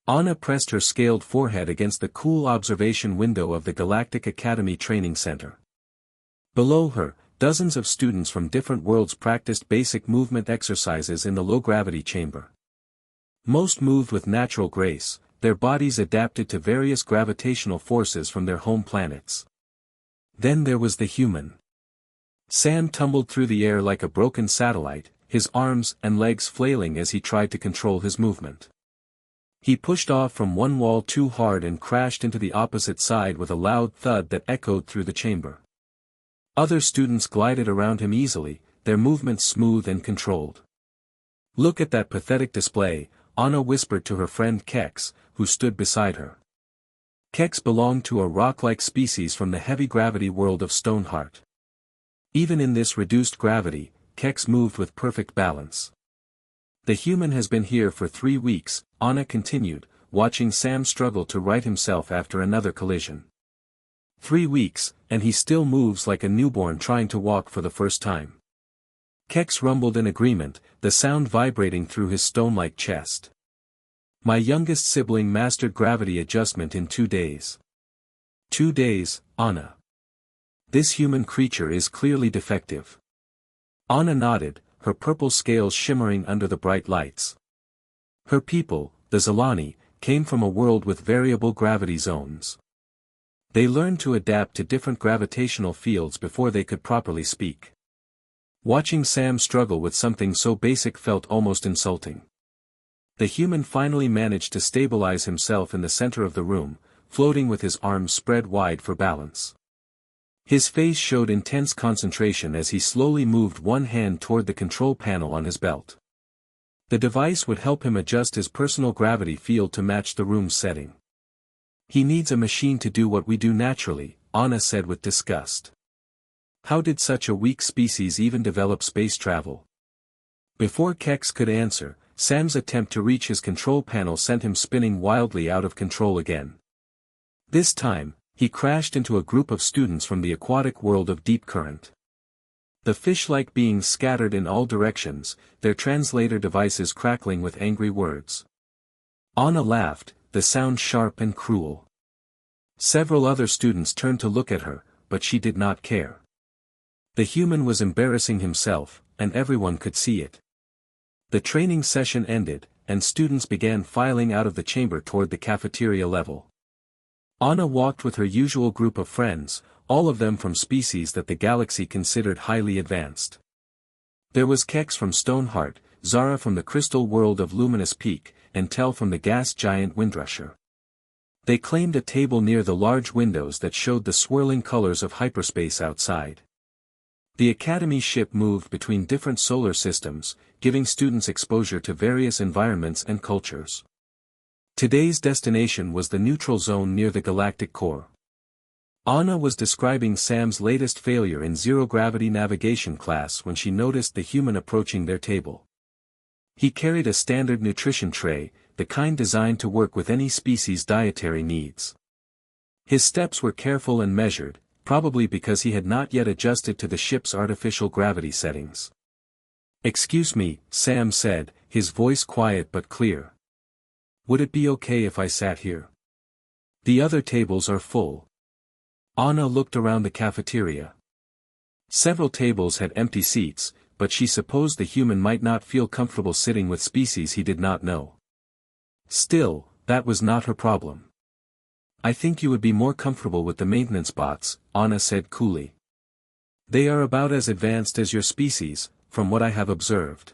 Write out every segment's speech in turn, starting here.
Anna pressed her scaled forehead against the cool observation window of the Galactic Academy Training Center. Below her, dozens of students from different worlds practiced basic movement exercises in the low-gravity chamber. Most moved with natural grace, their bodies adapted to various gravitational forces from their home planets. Then there was the human. Sam tumbled through the air like a broken satellite, his arms and legs flailing as he tried to control his movement. He pushed off from one wall too hard and crashed into the opposite side with a loud thud that echoed through the chamber. Other students glided around him easily, their movements smooth and controlled. "Look at that pathetic display," Anna whispered to her friend Kex, who stood beside her. Kex belonged to a rock-like species from the heavy-gravity world of Stoneheart. Even in this reduced gravity, Kex moved with perfect balance. "The human has been here for 3 weeks, Anna continued, watching Sam struggle to right himself after another collision. 3 weeks, and he still moves like a newborn trying to walk for the first time." Kex rumbled in agreement, the sound vibrating through his stone-like chest. "My youngest sibling mastered gravity adjustment in 2 days. 2 days, Anna. This human creature is clearly defective." Anna nodded, her purple scales shimmering under the bright lights. Her people, the Zalani, came from a world with variable gravity zones. They learned to adapt to different gravitational fields before they could properly speak. Watching Sam struggle with something so basic felt almost insulting. The human finally managed to stabilize himself in the center of the room, floating with his arms spread wide for balance. His face showed intense concentration as he slowly moved one hand toward the control panel on his belt. The device would help him adjust his personal gravity field to match the room's setting. "He needs a machine to do what we do naturally," Anna said with disgust. "How did such a weak species even develop space travel?" Before Kex could answer, Sam's attempt to reach his control panel sent him spinning wildly out of control again. This time, he crashed into a group of students from the aquatic world of Deep Current. The fish-like beings scattered in all directions, their translator devices crackling with angry words. Anna laughed, the sound sharp and cruel. Several other students turned to look at her, but she did not care. The human was embarrassing himself, and everyone could see it. The training session ended, and students began filing out of the chamber toward the cafeteria level. Anna walked with her usual group of friends, all of them from species that the galaxy considered highly advanced. There was Kex from Stoneheart, Zara from the crystal world of Luminous Peak, and Tel from the gas giant Windrusher. They claimed a table near the large windows that showed the swirling colors of hyperspace outside. The Academy ship moved between different solar systems, giving students exposure to various environments and cultures. Today's destination was the neutral zone near the galactic core. Anna was describing Sam's latest failure in zero-gravity navigation class when she noticed the human approaching their table. He carried a standard nutrition tray, the kind designed to work with any species' dietary needs. His steps were careful and measured, probably because he had not yet adjusted to the ship's artificial gravity settings. "Excuse me," Sam said, his voice quiet but clear. "Would it be okay if I sat here? The other tables are full." Anna looked around the cafeteria. Several tables had empty seats, but she supposed the human might not feel comfortable sitting with species he did not know. Still, that was not her problem. "I think you would be more comfortable with the maintenance bots," Anna said coolly. "They are about as advanced as your species, from what I have observed."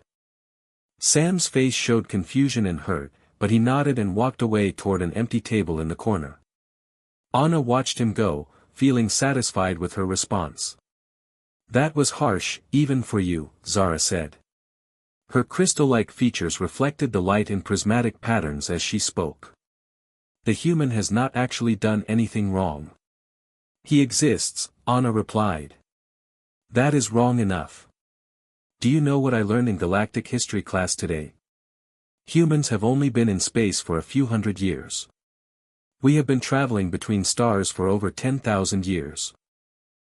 Sam's face showed confusion and hurt, but he nodded and walked away toward an empty table in the corner. Anna watched him go, feeling satisfied with her response. "That was harsh, even for you," Zara said. Her crystal-like features reflected the light in prismatic patterns as she spoke. "The human has not actually done anything wrong. He exists," Anna replied. "That is wrong enough. Do you know what I learned in galactic history class today? Humans have only been in space for a few hundred years. We have been traveling between stars for over 10,000 years."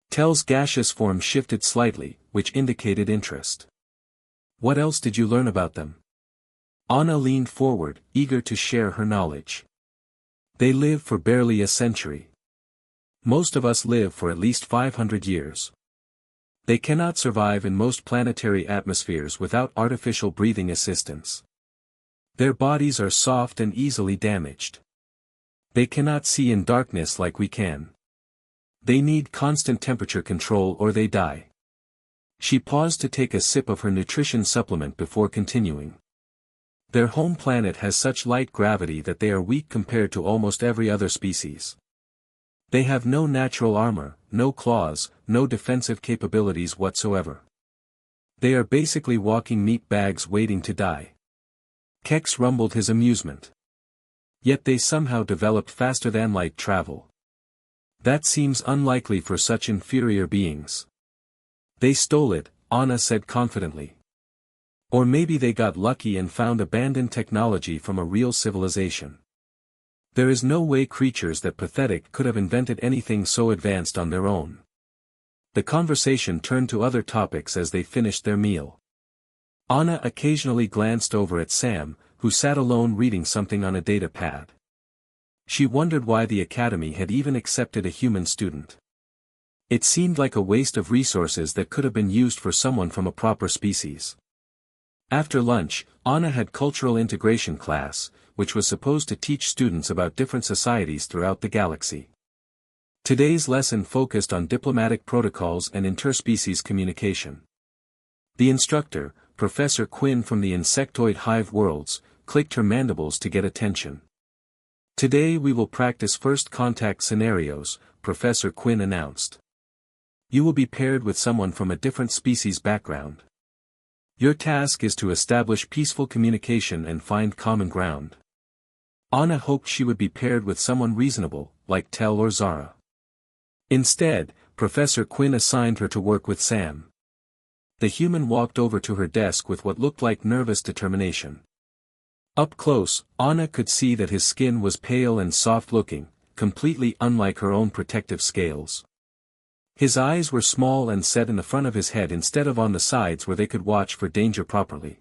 Tel's gaseous form shifted slightly, which indicated interest. "What else did you learn about them?" Anna leaned forward, eager to share her knowledge. They live for barely a century. Most of us live for at least 500 years. They cannot survive in most planetary atmospheres without artificial breathing assistance. Their bodies are soft and easily damaged. They cannot see in darkness like we can. They need constant temperature control or they die. She paused to take a sip of her nutrition supplement before continuing. Their home planet has such light gravity that they are weak compared to almost every other species. They have no natural armor, no claws, no defensive capabilities whatsoever. They are basically walking meat bags waiting to die. Kex rumbled his amusement. Yet they somehow developed faster than light travel. That seems unlikely for such inferior beings. They stole it, Anna said confidently. Or maybe they got lucky and found abandoned technology from a real civilization. There is no way creatures that pathetic could have invented anything so advanced on their own. The conversation turned to other topics as they finished their meal. Anna occasionally glanced over at Sam, who sat alone reading something on a data pad. She wondered why the academy had even accepted a human student. It seemed like a waste of resources that could have been used for someone from a proper species. After lunch, Anna had cultural integration class, which was supposed to teach students about different societies throughout the galaxy. Today's lesson focused on diplomatic protocols and interspecies communication. The instructor, Professor Quinn from the insectoid hive worlds, clicked her mandibles to get attention. Today we will practice first contact scenarios, Professor Quinn announced. You will be paired with someone from a different species background. Your task is to establish peaceful communication and find common ground. Anna hoped she would be paired with someone reasonable, like Tel or Zara. Instead, Professor Quinn assigned her to work with Sam. The human walked over to her desk with what looked like nervous determination. Up close, Anna could see that his skin was pale and soft-looking, completely unlike her own protective scales. His eyes were small and set in the front of his head instead of on the sides where they could watch for danger properly.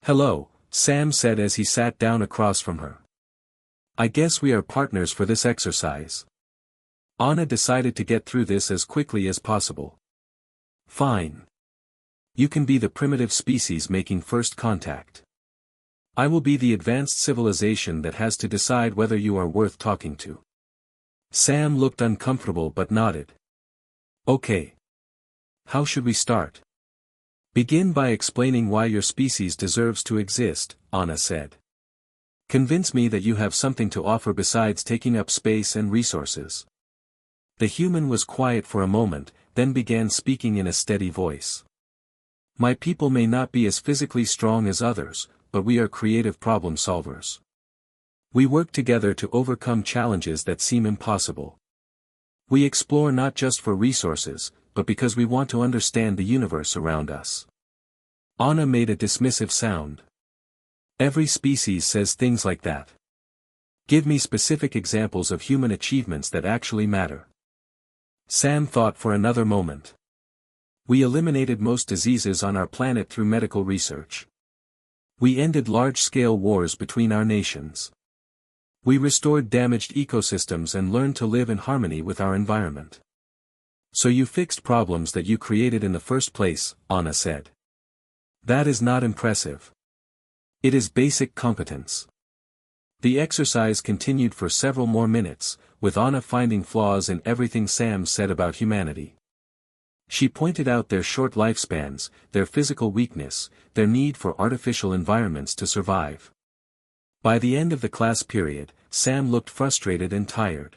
"Hello," Sam said as he sat down across from her. "I guess we are partners for this exercise." Anna decided to get through this as quickly as possible. "Fine. You can be the primitive species making first contact. I will be the advanced civilization that has to decide whether you are worth talking to." Sam looked uncomfortable but nodded. "Okay. How should we start?" "Begin by explaining why your species deserves to exist," Anna said. "Convince me that you have something to offer besides taking up space and resources." The human was quiet for a moment, then began speaking in a steady voice. "My people may not be as physically strong as others, but we are creative problem solvers. We work together to overcome challenges that seem impossible. We explore not just for resources, but because we want to understand the universe around us." Anna made a dismissive sound. "Every species says things like that. Give me specific examples of human achievements that actually matter." Sam thought for another moment. "We eliminated most diseases on our planet through medical research. We ended large-scale wars between our nations. We restored damaged ecosystems and learned to live in harmony with our environment." "So you fixed problems that you created in the first place," Anna said. "That is not impressive. It is basic competence." The exercise continued for several more minutes, with Anna finding flaws in everything Sam said about humanity. She pointed out their short lifespans, their physical weakness, their need for artificial environments to survive. By the end of the class period, Sam looked frustrated and tired.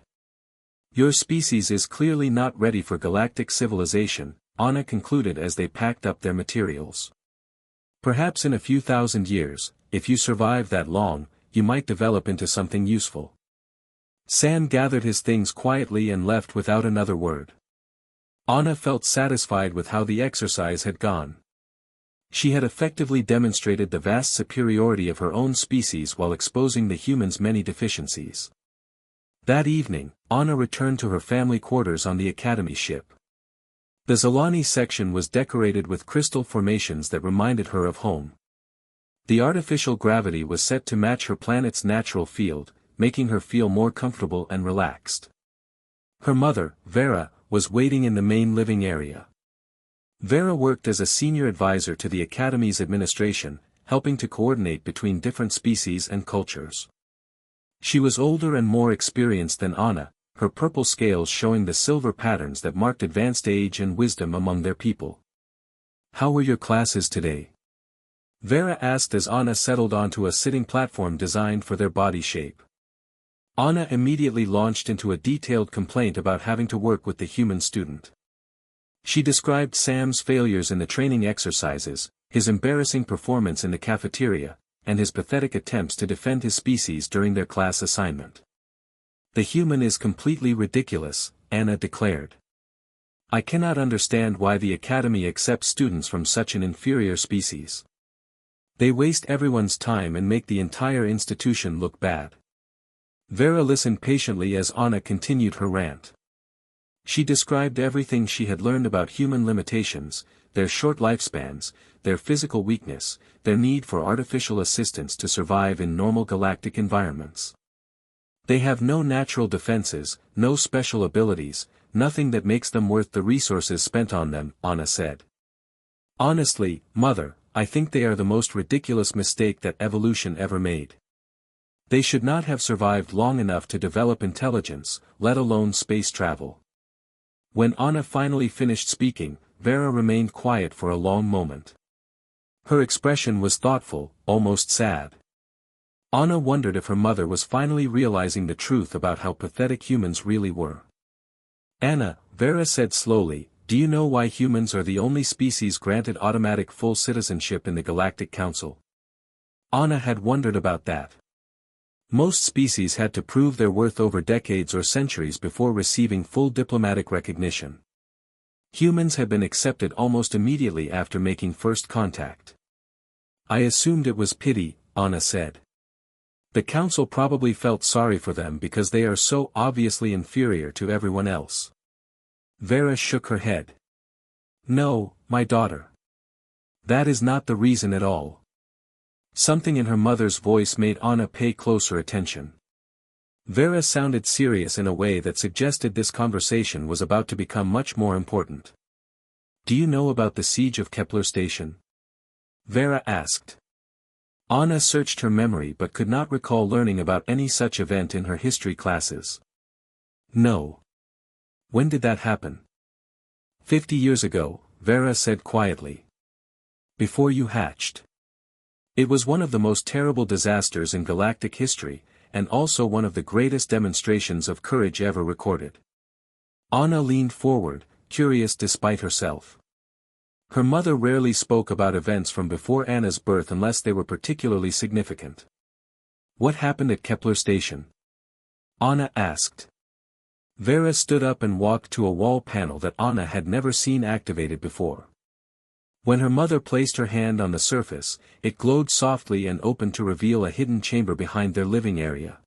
"Your species is clearly not ready for galactic civilization," Anna concluded as they packed up their materials. "Perhaps in a few thousand years, if you survive that long, you might develop into something useful." Sam gathered his things quietly and left without another word. Anna felt satisfied with how the exercise had gone. She had effectively demonstrated the vast superiority of her own species while exposing the humans' many deficiencies. That evening, Anna returned to her family quarters on the Academy ship. The Zolani section was decorated with crystal formations that reminded her of home. The artificial gravity was set to match her planet's natural field, making her feel more comfortable and relaxed. Her mother, Vera, was waiting in the main living area. Vera worked as a senior advisor to the Academy's administration, helping to coordinate between different species and cultures. She was older and more experienced than Anna, her purple scales showing the silver patterns that marked advanced age and wisdom among their people. "How were your classes today?" Vera asked as Anna settled onto a sitting platform designed for their body shape. Anna immediately launched into a detailed complaint about having to work with the human student. She described Sam's failures in the training exercises, his embarrassing performance in the cafeteria, and his pathetic attempts to defend his species during their class assignment. "The human is completely ridiculous," Anna declared. "I cannot understand why the Academy accepts students from such an inferior species. They waste everyone's time and make the entire institution look bad." Vera listened patiently as Anna continued her rant. She described everything she had learned about human limitations, their short lifespans, their physical weakness, their need for artificial assistance to survive in normal galactic environments. "They have no natural defenses, no special abilities, nothing that makes them worth the resources spent on them," Anna said. "Honestly, Mother, I think they are the most ridiculous mistake that evolution ever made. They should not have survived long enough to develop intelligence, let alone space travel." When Anna finally finished speaking, Vera remained quiet for a long moment. Her expression was thoughtful, almost sad. Anna wondered if her mother was finally realizing the truth about how pathetic humans really were. "Anna," Vera said slowly, "do you know why humans are the only species granted automatic full citizenship in the Galactic Council?" Anna had wondered about that. Most species had to prove their worth over decades or centuries before receiving full diplomatic recognition. Humans had been accepted almost immediately after making first contact. "I assumed it was pity," Anna said. "The Council probably felt sorry for them because they are so obviously inferior to everyone else." Vera shook her head. "No, my daughter. That is not the reason at all." Something in her mother's voice made Anna pay closer attention. Vera sounded serious in a way that suggested this conversation was about to become much more important. "Do you know about the siege of Kepler Station?" Vera asked. Anna searched her memory but could not recall learning about any such event in her history classes. "No. When did that happen?" 50 years ago, Vera said quietly. "Before you hatched. It was one of the most terrible disasters in galactic history, and also one of the greatest demonstrations of courage ever recorded." Anna leaned forward, curious despite herself. Her mother rarely spoke about events from before Anna's birth unless they were particularly significant. "What happened at Kepler Station?" Anna asked. Vera stood up and walked to a wall panel that Anna had never seen activated before. When her mother placed her hand on the surface, it glowed softly and opened to reveal a hidden chamber behind their living area.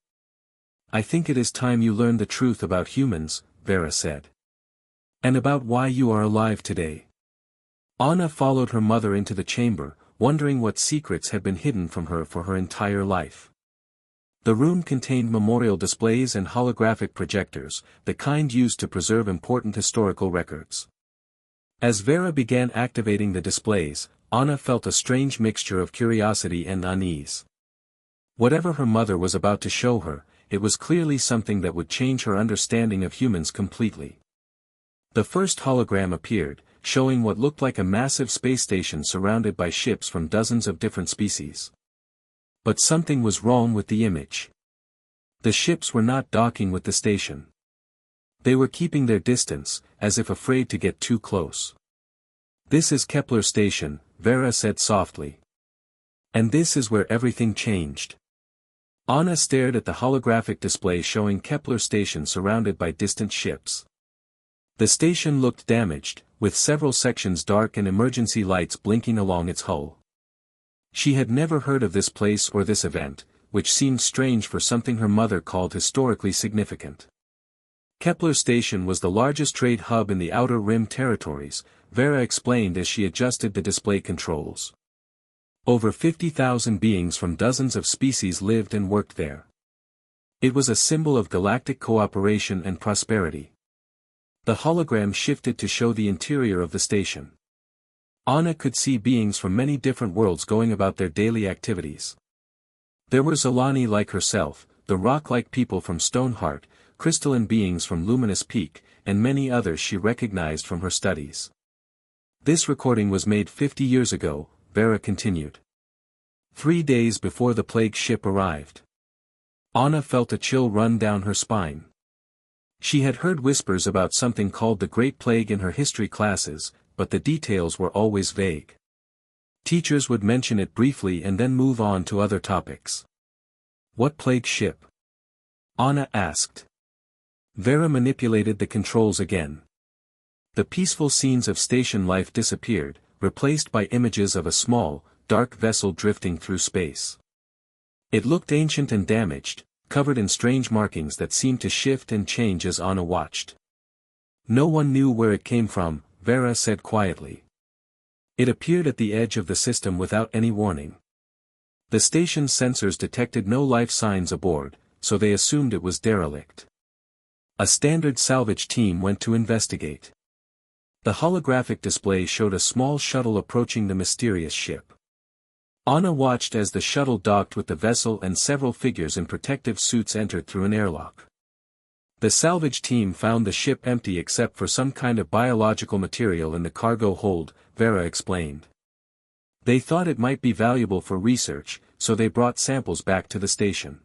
"I think it is time you learned the truth about humans," Vera said. "And about why you are alive today." Anna followed her mother into the chamber, wondering what secrets had been hidden from her for her entire life. The room contained memorial displays and holographic projectors, the kind used to preserve important historical records. As Vera began activating the displays, Anna felt a strange mixture of curiosity and unease. Whatever her mother was about to show her, it was clearly something that would change her understanding of humans completely. The first hologram appeared, showing what looked like a massive space station surrounded by ships from dozens of different species. But something was wrong with the image. The ships were not docking with the station. They were keeping their distance, as if afraid to get too close. "This is Kepler Station," Vera said softly. "And this is where everything changed." Anna stared at the holographic display showing Kepler Station surrounded by distant ships. The station looked damaged, with several sections dark and emergency lights blinking along its hull. She had never heard of this place or this event, which seemed strange for something her mother called historically significant. Kepler Station was the largest trade hub in the Outer Rim territories, Vera explained as she adjusted the display controls. Over 50,000 beings from dozens of species lived and worked there. It was a symbol of galactic cooperation and prosperity. The hologram shifted to show the interior of the station. Anna could see beings from many different worlds going about their daily activities. There were Zolani like herself, the rock-like people from Stoneheart, crystalline beings from Luminous Peak, and many others she recognized from her studies. This recording was made 50 years ago, Vera continued. 3 days before the plague ship arrived. Anna felt a chill run down her spine. She had heard whispers about something called the Great Plague in her history classes, but the details were always vague. Teachers would mention it briefly and then move on to other topics. What plague ship? Anna asked. Vera manipulated the controls again. The peaceful scenes of station life disappeared, replaced by images of a small, dark vessel drifting through space. It looked ancient and damaged, covered in strange markings that seemed to shift and change as Anna watched. No one knew where it came from, Vera said quietly. It appeared at the edge of the system without any warning. The station's sensors detected no life signs aboard, so they assumed it was derelict. A standard salvage team went to investigate. The holographic display showed a small shuttle approaching the mysterious ship. Anna watched as the shuttle docked with the vessel and several figures in protective suits entered through an airlock. The salvage team found the ship empty except for some kind of biological material in the cargo hold, Vera explained. They thought it might be valuable for research, so they brought samples back to the station.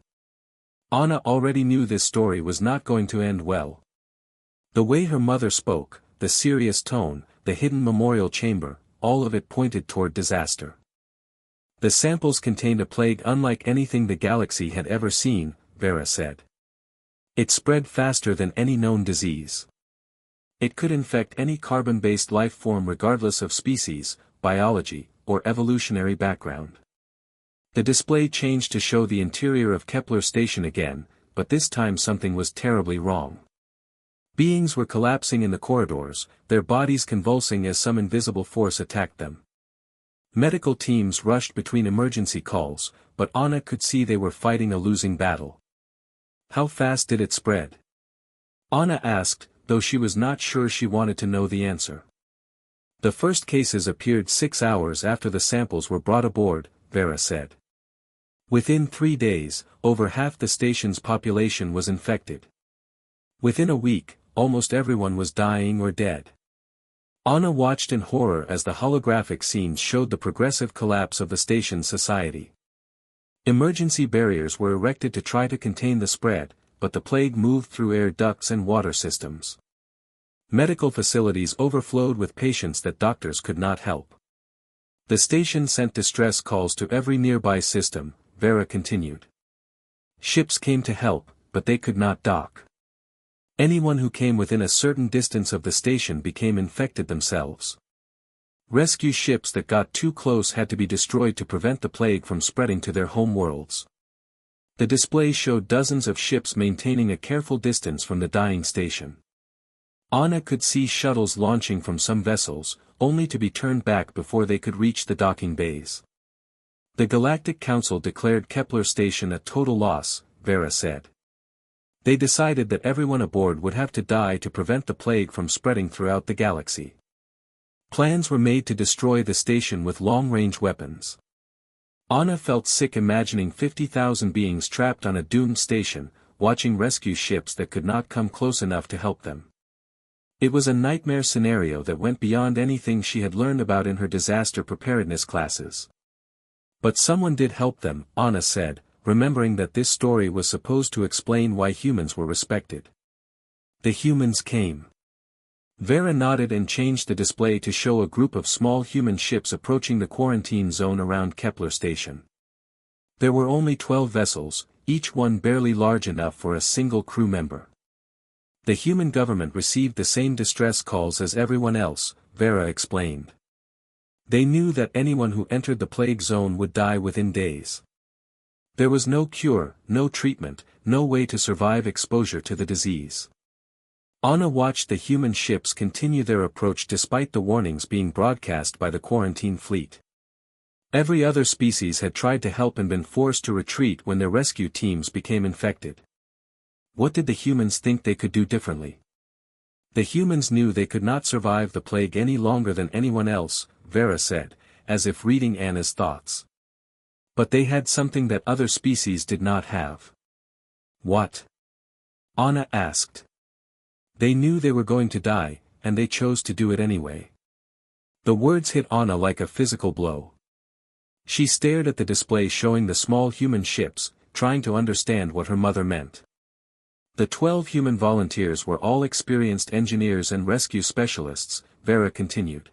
Anna already knew this story was not going to end well. The way her mother spoke, the serious tone, the hidden memorial chamber, all of it pointed toward disaster. The samples contained a plague unlike anything the galaxy had ever seen, Vera said. It spread faster than any known disease. It could infect any carbon-based life form regardless of species, biology, or evolutionary background. The display changed to show the interior of Kepler Station again, but this time something was terribly wrong. Beings were collapsing in the corridors, their bodies convulsing as some invisible force attacked them. Medical teams rushed between emergency calls, but Anna could see they were fighting a losing battle. How fast did it spread? Anna asked, though she was not sure she wanted to know the answer. The first cases appeared 6 hours after the samples were brought aboard, Vera said. Within 3 days, over half the station's population was infected. Within a week, almost everyone was dying or dead. Anna watched in horror as the holographic scenes showed the progressive collapse of the station's society. Emergency barriers were erected to try to contain the spread, but the plague moved through air ducts and water systems. Medical facilities overflowed with patients that doctors could not help. The station sent distress calls to every nearby system, Vera continued. Ships came to help, but they could not dock. Anyone who came within a certain distance of the station became infected themselves. Rescue ships that got too close had to be destroyed to prevent the plague from spreading to their home worlds. The display showed dozens of ships maintaining a careful distance from the dying station. Anna could see shuttles launching from some vessels, only to be turned back before they could reach the docking bays. The Galactic Council declared Kepler Station a total loss, Vera said. They decided that everyone aboard would have to die to prevent the plague from spreading throughout the galaxy. Plans were made to destroy the station with long-range weapons. Anna felt sick imagining 50,000 beings trapped on a doomed station, watching rescue ships that could not come close enough to help them. It was a nightmare scenario that went beyond anything she had learned about in her disaster preparedness classes. But someone did help them, Anna said, remembering that this story was supposed to explain why humans were respected. The humans came. Vera nodded and changed the display to show a group of small human ships approaching the quarantine zone around Kepler Station. There were only 12 vessels, each one barely large enough for a single crew member. The human government received the same distress calls as everyone else, Vera explained. They knew that anyone who entered the plague zone would die within days. There was no cure, no treatment, no way to survive exposure to the disease. Anna watched the human ships continue their approach despite the warnings being broadcast by the quarantine fleet. Every other species had tried to help and been forced to retreat when their rescue teams became infected. What did the humans think they could do differently? The humans knew they could not survive the plague any longer than anyone else, Vera said, as if reading Anna's thoughts. But they had something that other species did not have. What? Anna asked. They knew they were going to die, and they chose to do it anyway. The words hit Anna like a physical blow. She stared at the display showing the small human ships, trying to understand what her mother meant. The 12 human volunteers were all experienced engineers and rescue specialists, Vera continued.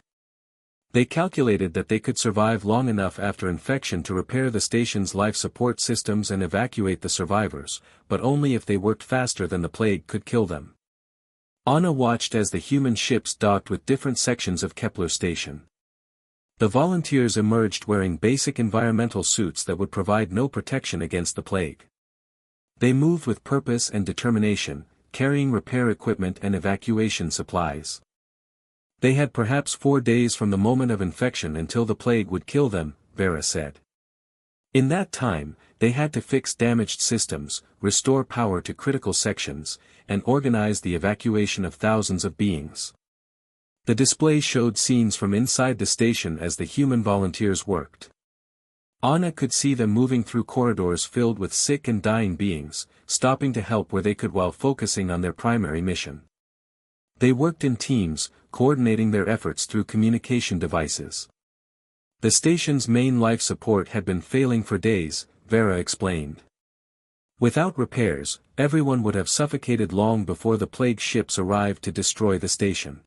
They calculated that they could survive long enough after infection to repair the station's life support systems and evacuate the survivors, but only if they worked faster than the plague could kill them. Anna watched as the human ships docked with different sections of Kepler Station. The volunteers emerged wearing basic environmental suits that would provide no protection against the plague. They moved with purpose and determination, carrying repair equipment and evacuation supplies. They had perhaps 4 days from the moment of infection until the plague would kill them, Vera said. In that time, they had to fix damaged systems, restore power to critical sections, and organize the evacuation of thousands of beings. The display showed scenes from inside the station as the human volunteers worked. Anna could see them moving through corridors filled with sick and dying beings, stopping to help where they could while focusing on their primary mission. They worked in teams, coordinating their efforts through communication devices. The station's main life support had been failing for days, Vera explained. Without repairs, everyone would have suffocated long before the plague ships arrived to destroy the station.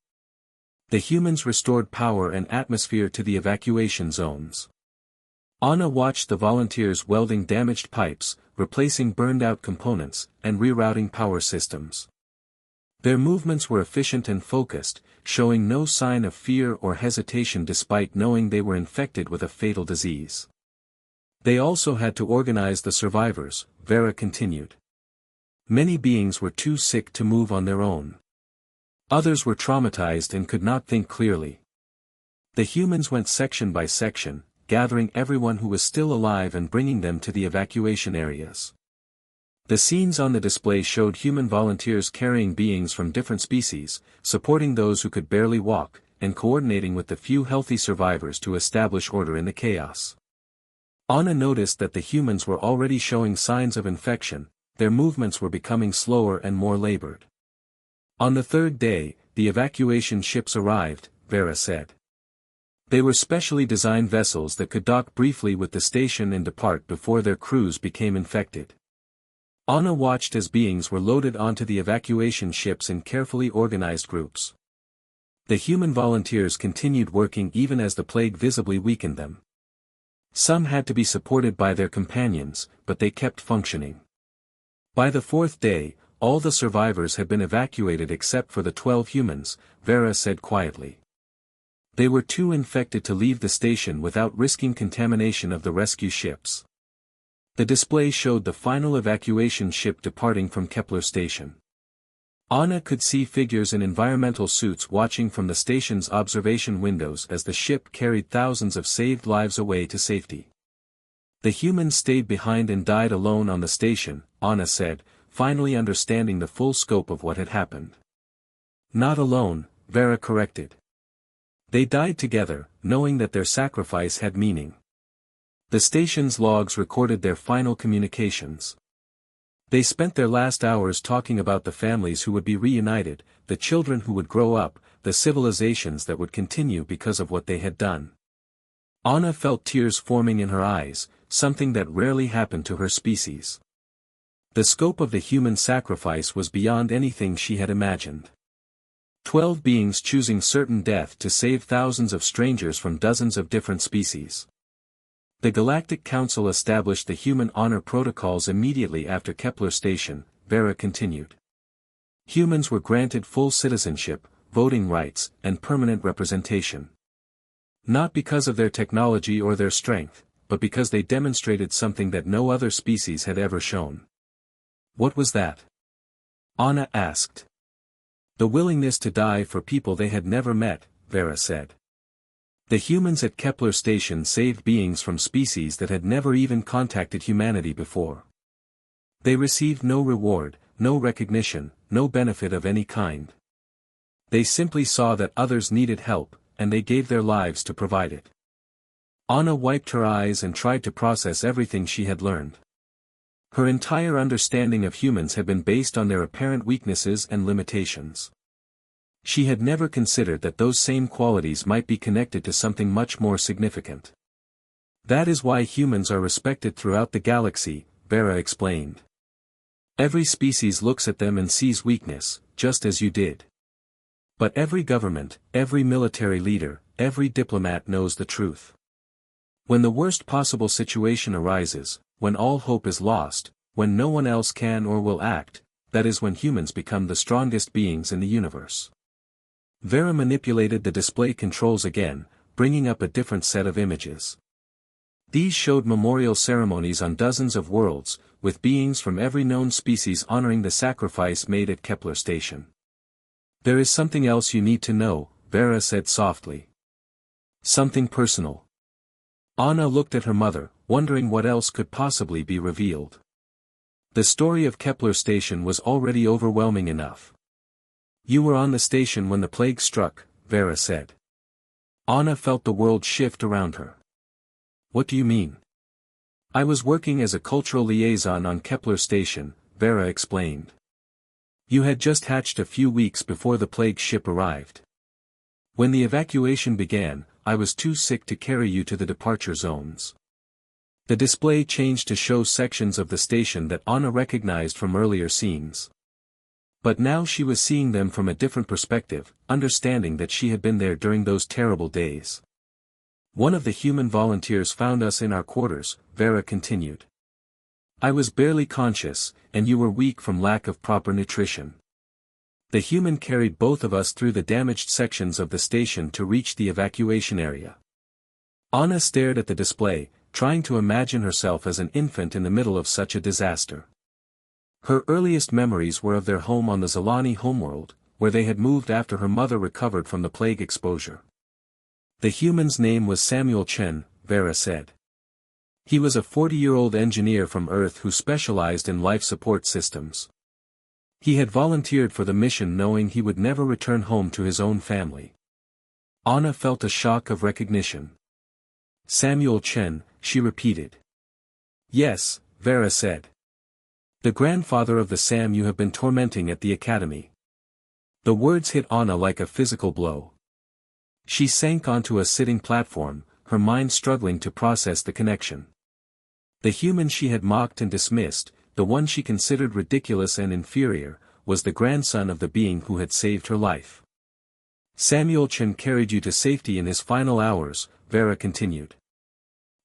The humans restored power and atmosphere to the evacuation zones. Anna watched the volunteers welding damaged pipes, replacing burned-out components, and rerouting power systems. Their movements were efficient and focused, showing no sign of fear or hesitation despite knowing they were infected with a fatal disease. They also had to organize the survivors, Vera continued. Many beings were too sick to move on their own. Others were traumatized and could not think clearly. The humans went section by section, gathering everyone who was still alive and bringing them to the evacuation areas. The scenes on the display showed human volunteers carrying beings from different species, supporting those who could barely walk, and coordinating with the few healthy survivors to establish order in the chaos. Anna noticed that the humans were already showing signs of infection, their movements were becoming slower and more labored. On the third day, the evacuation ships arrived, Vera said. They were specially designed vessels that could dock briefly with the station and depart before their crews became infected. Anna watched as beings were loaded onto the evacuation ships in carefully organized groups. The human volunteers continued working even as the plague visibly weakened them. Some had to be supported by their companions, but they kept functioning. By the fourth day, all the survivors had been evacuated except for the 12 humans, Vera said quietly. They were too infected to leave the station without risking contamination of the rescue ships. The display showed the final evacuation ship departing from Kepler Station. Anna could see figures in environmental suits watching from the station's observation windows as the ship carried thousands of saved lives away to safety. The humans stayed behind and died alone on the station, Anna said, finally understanding the full scope of what had happened. Not alone, Vera corrected. They died together, knowing that their sacrifice had meaning. The station's logs recorded their final communications. They spent their last hours talking about the families who would be reunited, the children who would grow up, the civilizations that would continue because of what they had done. Anna felt tears forming in her eyes, something that rarely happened to her species. The scope of the human sacrifice was beyond anything she had imagined. 12 beings choosing certain death to save thousands of strangers from dozens of different species. The Galactic Council established the human honor protocols immediately after Kepler Station, Vera continued. Humans were granted full citizenship, voting rights, and permanent representation. Not because of their technology or their strength, but because they demonstrated something that no other species had ever shown. What was that? Anna asked. The willingness to die for people they had never met, Vera said. The humans at Kepler Station saved beings from species that had never even contacted humanity before. They received no reward, no recognition, no benefit of any kind. They simply saw that others needed help, and they gave their lives to provide it. Anna wiped her eyes and tried to process everything she had learned. Her entire understanding of humans had been based on their apparent weaknesses and limitations. She had never considered that those same qualities might be connected to something much more significant. That is why humans are respected throughout the galaxy, Vera explained. Every species looks at them and sees weakness, just as you did. But every government, every military leader, every diplomat knows the truth. When the worst possible situation arises, when all hope is lost, when no one else can or will act, that is when humans become the strongest beings in the universe. Vera manipulated the display controls again, bringing up a different set of images. These showed memorial ceremonies on dozens of worlds, with beings from every known species honoring the sacrifice made at Kepler Station. There is something else you need to know, Vera said softly. Something personal. Anna looked at her mother, wondering what else could possibly be revealed. The story of Kepler Station was already overwhelming enough. You were on the station when the plague struck, Vera said. Anna felt the world shift around her. What do you mean? I was working as a cultural liaison on Kepler Station, Vera explained. You had just hatched a few weeks before the plague ship arrived. When the evacuation began, I was too sick to carry you to the departure zones. The display changed to show sections of the station that Anna recognized from earlier scenes. But now she was seeing them from a different perspective, understanding that she had been there during those terrible days. One of the human volunteers found us in our quarters, Vera continued. I was barely conscious, and you were weak from lack of proper nutrition. The human carried both of us through the damaged sections of the station to reach the evacuation area. Anna stared at the display, trying to imagine herself as an infant in the middle of such a disaster. Her earliest memories were of their home on the Zalani homeworld, where they had moved after her mother recovered from the plague exposure. The human's name was Samuel Chen, Vera said. He was a 40-year-old engineer from Earth who specialized in life support systems. He had volunteered for the mission knowing he would never return home to his own family. Anna felt a shock of recognition. Samuel Chen, she repeated. Yes, Vera said. The grandfather of the Sam you have been tormenting at the academy. The words hit Anna like a physical blow. She sank onto a sitting platform, her mind struggling to process the connection. The human she had mocked and dismissed, the one she considered ridiculous and inferior, was the grandson of the being who had saved her life. Samuel Chen carried you to safety in his final hours, Vera continued.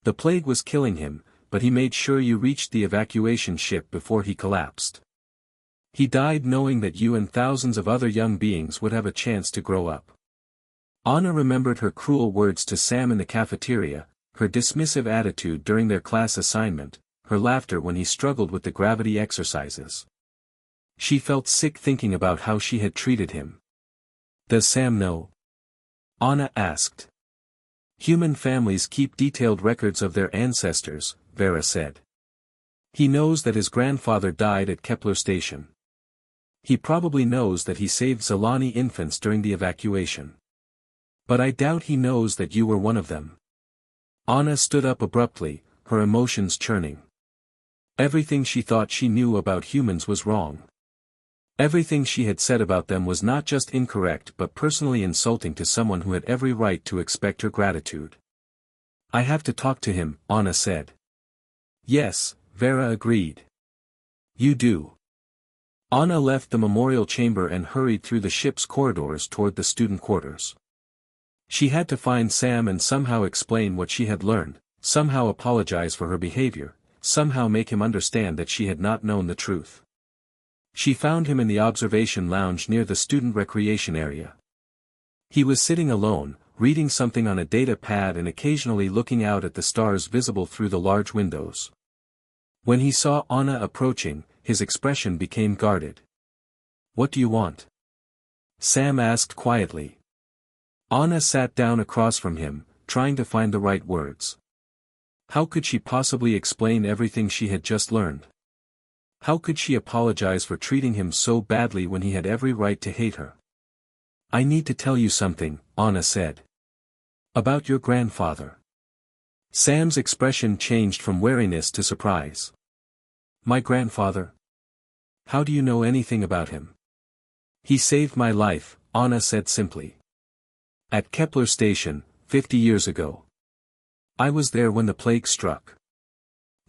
The plague was killing him, but he made sure you reached the evacuation ship before he collapsed. He died knowing that you and thousands of other young beings would have a chance to grow up. Anna remembered her cruel words to Sam in the cafeteria, her dismissive attitude during their class assignment, her laughter when he struggled with the gravity exercises. She felt sick thinking about how she had treated him. Does Sam know? Anna asked. Human families keep detailed records of their ancestors, Vera said. He knows that his grandfather died at Kepler Station. He probably knows that he saved Zalani infants during the evacuation. But I doubt he knows that you were one of them. Anna stood up abruptly, her emotions churning. Everything she thought she knew about humans was wrong. Everything she had said about them was not just incorrect but personally insulting to someone who had every right to expect her gratitude. I have to talk to him, Anna said. Yes, Vera agreed. You do. Anna left the memorial chamber and hurried through the ship's corridors toward the student quarters. She had to find Sam and somehow explain what she had learned, somehow apologize for her behavior, somehow make him understand that she had not known the truth. She found him in the observation lounge near the student recreation area. He was sitting alone, reading something on a data pad and occasionally looking out at the stars visible through the large windows. When he saw Anna approaching, his expression became guarded. What do you want? Sam asked quietly. Anna sat down across from him, trying to find the right words. How could she possibly explain everything she had just learned? How could she apologize for treating him so badly when he had every right to hate her? "I need to tell you something," Anna said. "About your grandfather." Sam's expression changed from wariness to surprise. "My grandfather? How do you know anything about him?" "He saved my life," Anna said simply. "At Kepler Station, 50 years ago. I was there when the plague struck.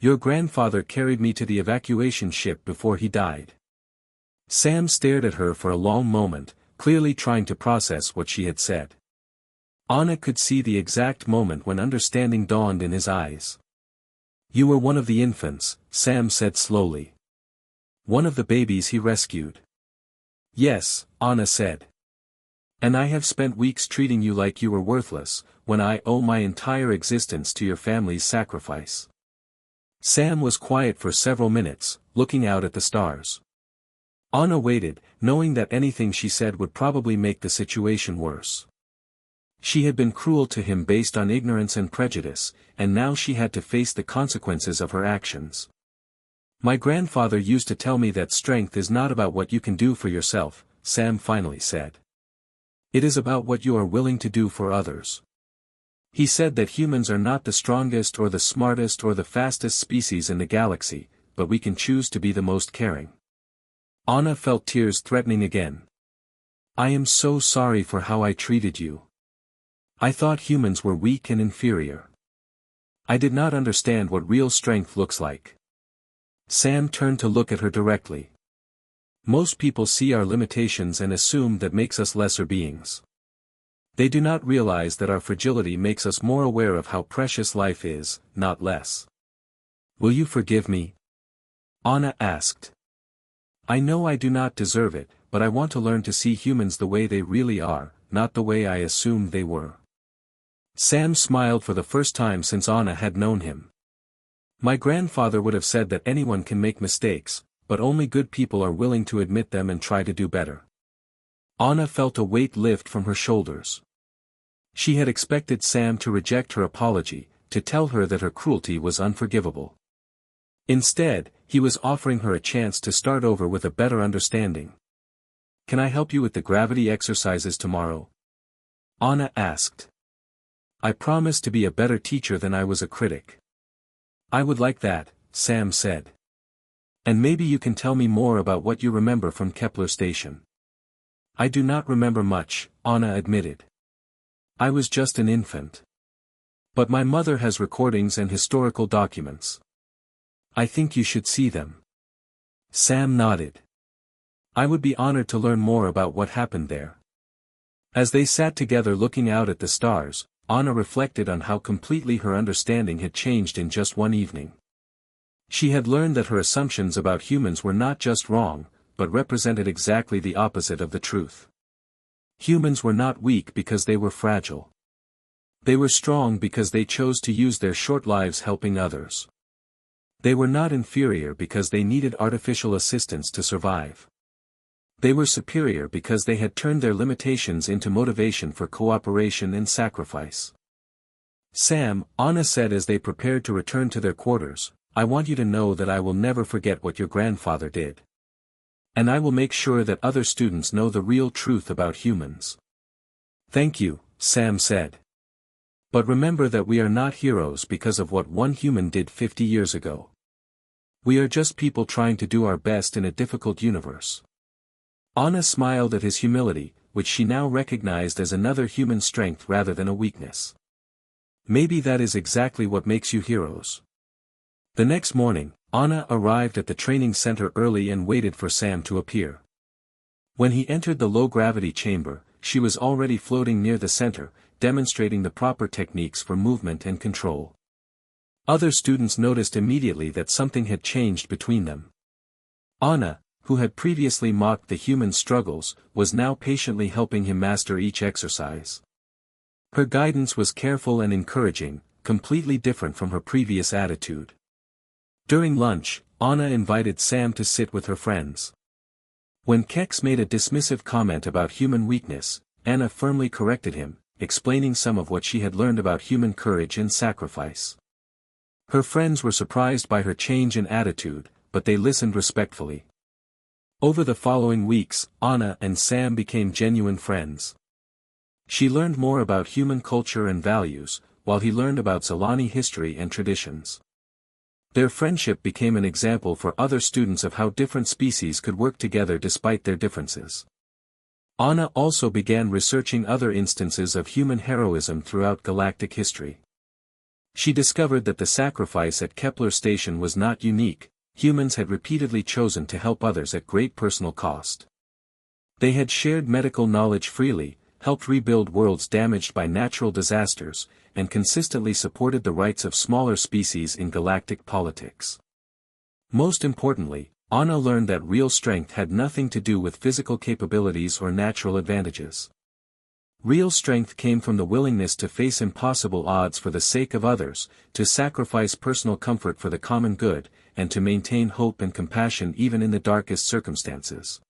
Your grandfather carried me to the evacuation ship before he died." Sam stared at her for a long moment, clearly trying to process what she had said. Anna could see the exact moment when understanding dawned in his eyes. "You were one of the infants," Sam said slowly. "One of the babies he rescued." "Yes," Anna said. "And I have spent weeks treating you like you were worthless, when I owe my entire existence to your family's sacrifice." Sam was quiet for several minutes, looking out at the stars. Anna waited, knowing that anything she said would probably make the situation worse. She had been cruel to him based on ignorance and prejudice, and now she had to face the consequences of her actions. "My grandfather used to tell me that strength is not about what you can do for yourself," Sam finally said. "It is about what you are willing to do for others." He said that humans are not the strongest or the smartest or the fastest species in the galaxy, but we can choose to be the most caring. Anna felt tears threatening again. "I am so sorry for how I treated you. I thought humans were weak and inferior. I did not understand what real strength looks like." Sam turned to look at her directly. "Most people see our limitations and assume that makes us lesser beings. They do not realize that our fragility makes us more aware of how precious life is, not less." "Will you forgive me?" Anna asked. "I know I do not deserve it, but I want to learn to see humans the way they really are, not the way I assumed they were." Sam smiled for the first time since Anna had known him. "My grandfather would have said that anyone can make mistakes, but only good people are willing to admit them and try to do better." Anna felt a weight lift from her shoulders. She had expected Sam to reject her apology, to tell her that her cruelty was unforgivable. Instead, he was offering her a chance to start over with a better understanding. "Can I help you with the gravity exercises tomorrow?" Anna asked. "I promise to be a better teacher than I was a critic." "I would like that," Sam said. "And maybe you can tell me more about what you remember from Kepler Station." "I do not remember much," Anna admitted. "I was just an infant. But my mother has recordings and historical documents. I think you should see them." Sam nodded. "I would be honored to learn more about what happened there." As they sat together looking out at the stars, Anna reflected on how completely her understanding had changed in just one evening. She had learned that her assumptions about humans were not just wrong, but represented exactly the opposite of the truth. Humans were not weak because they were fragile. They were strong because they chose to use their short lives helping others. They were not inferior because they needed artificial assistance to survive. They were superior because they had turned their limitations into motivation for cooperation and sacrifice. "Sam," Anna said as they prepared to return to their quarters, "I want you to know that I will never forget what your grandfather did. And I will make sure that other students know the real truth about humans." "Thank you," Sam said. "But remember that we are not heroes because of what one human did 50 years ago. We are just people trying to do our best in a difficult universe." Anna smiled at his humility, which she now recognized as another human strength rather than a weakness. Maybe that is exactly what makes you heroes. The next morning, Anna arrived at the training center early and waited for Sam to appear. When he entered the low-gravity chamber, she was already floating near the center, demonstrating the proper techniques for movement and control. Other students noticed immediately that something had changed between them. Anna, who had previously mocked the human struggles, was now patiently helping him master each exercise. Her guidance was careful and encouraging, completely different from her previous attitude. During lunch, Anna invited Sam to sit with her friends. When Kex made a dismissive comment about human weakness, Anna firmly corrected him, explaining some of what she had learned about human courage and sacrifice. Her friends were surprised by her change in attitude, but they listened respectfully. Over the following weeks, Anna and Sam became genuine friends. She learned more about human culture and values, while he learned about Zalani history and traditions. Their friendship became an example for other students of how different species could work together despite their differences. Anna also began researching other instances of human heroism throughout galactic history. She discovered that the sacrifice at Kepler Station was not unique. Humans had repeatedly chosen to help others at great personal cost. They had shared medical knowledge freely, helped rebuild worlds damaged by natural disasters, and consistently supported the rights of smaller species in galactic politics. Most importantly, Anna learned that real strength had nothing to do with physical capabilities or natural advantages. Real strength came from the willingness to face impossible odds for the sake of others, to sacrifice personal comfort for the common good, and to maintain hope and compassion even in the darkest circumstances.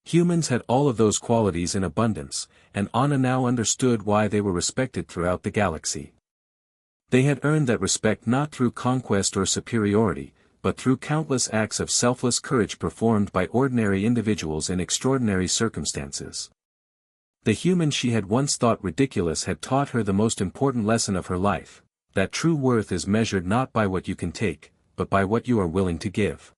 Humans had all of those qualities in abundance, and Anna now understood why they were respected throughout the galaxy. They had earned that respect not through conquest or superiority, but through countless acts of selfless courage performed by ordinary individuals in extraordinary circumstances. The human she had once thought ridiculous had taught her the most important lesson of her life, that true worth is measured not by what you can take, but by what you are willing to give.